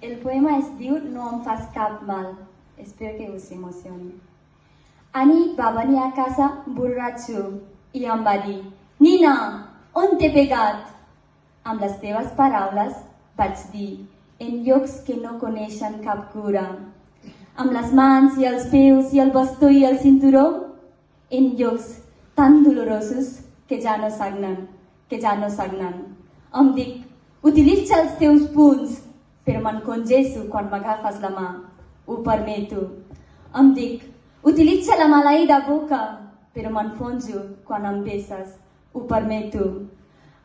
El poema es diu No em fas cap mal. Espero que us emocioni. Anit va venir a casa borratxo i em va dir: Nina, on t'he pegat? Amb les teves paraules vaig dir: en llocs que no coneixen cap cura. Amb les mans i els peus i el bastó i el cinturó, en llocs tan dolorosos que ja no sagnen, Em dic: utilitza els teus punys, però me'n congesso quan m'agafes la mà. Ho permeto. Em dic: utilitza la maleïda boca, però m'enfonso quan em beses. Ho permeto.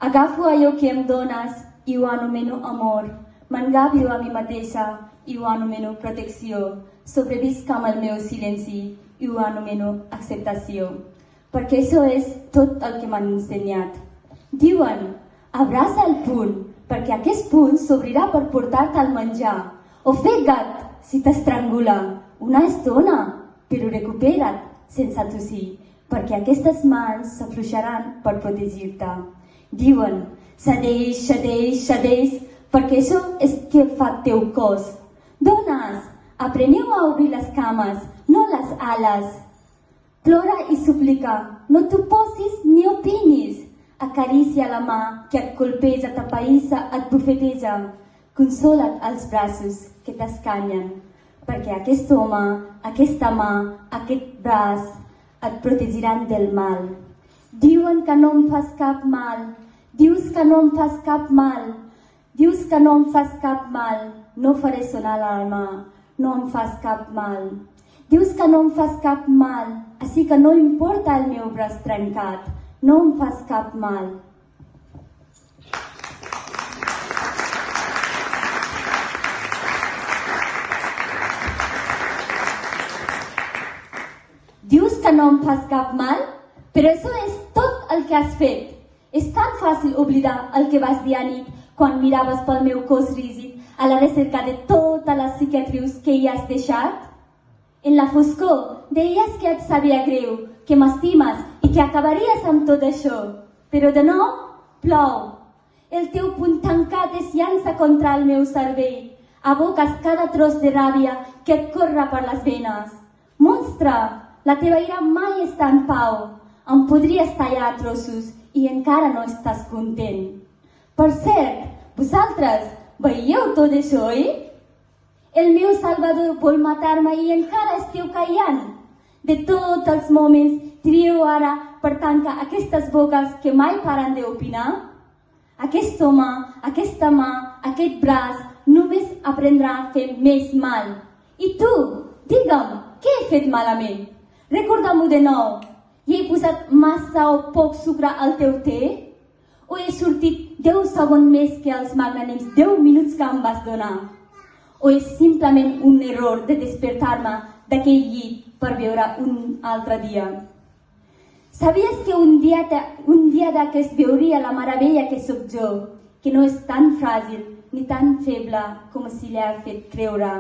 Agafo allò que em dones i ho anomeno amor. M'engabio a mi mateixa i ho anomeno protecció. Sobrevisc amb el meu silenci i ho anomeno acceptació. Perquè això és tot el que m'han ensenyat. Diuen: abraça el puny, perquè aquest puny s'obrirà per portar-te al menjar. Ofega't si t'estrangula una estona, però recupera't sense tossir, perquè aquestes mans s'afluixaran per protegir-te. Diuen: cedeix, perquè això és que fa el teu cos. Dones, apreneu a obrir les cames, no les ales. Plora i suplica, no t'oposis ni opinis. Acaricia la mà que et colpeja, t'apaïssa, et bufeteja. Consola't als braços que t'escanyen, perquè aquest home, aquesta mà, aquest braç et protegiran del mal. Diuen que no em fas cap mal, dius que no em fas cap mal, dius que no em fas cap mal, no faré sonar l'alarma, no em fas cap mal. Dius que no em fas cap mal, així que no importa el meu braç trencat, no em fas cap mal. Dius que no em fas cap mal, però això és tot el que has fet. És tan fàcil oblidar el que vas dir anit quan miraves pel meu cos rígid a la recerca de totes les cicatrius que hi has deixat. En la foscor deies que et sabia greu, que m'estimes i que acabaries amb tot això. Però de nou, plou. El teu puny tancat es llança contra el meu cervell. Aboques cada tros de ràbia que et corre per les venes. Monstre, la teva ira mai està en pau. Em podries tallar a trossos i encara no estàs content. Per cert, vosaltres veieu tot això, oi? El meu salvador vol matar-me i encara esteu callant. De tots els moments, trieu ara per tancar aquestes boques que mai paren d'opinar. Aquest home, aquesta mà, aquest braç, només aprendrà a fer més mal. I tu, digue'm, què he fet malament? Recorda-m'ho de nou. Hi he posat massa o poc sucre al teu te? O he sortit 10 segons més que els magnànims 10 minuts que em vas donar? O és simplement un error de despertar-me d'aquell llit per viure un altre dia? Sabies que un dia d'aquest veuria la meravella que sóc jo, que no és tan fràgil ni tan feble com si l'he fet creure?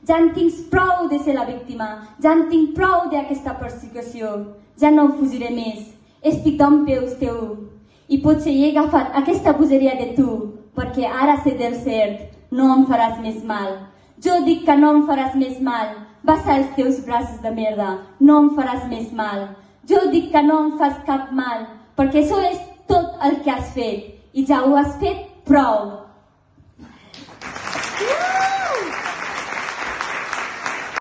Ja en tinc prou de ser la víctima, ja en tinc prou d'aquesta persecució, ja no fugiré més, estic dempeus teu. I potser he agafat aquesta bogeria de tu, perquè ara sé del cert, no em faràs més mal. Jo dic que no em faràs més mal. Baixa els teus braços de merda, no em faràs més mal. Jo dic que no em fas cap mal, perquè això és tot el que has fet, i ja ho has fet prou.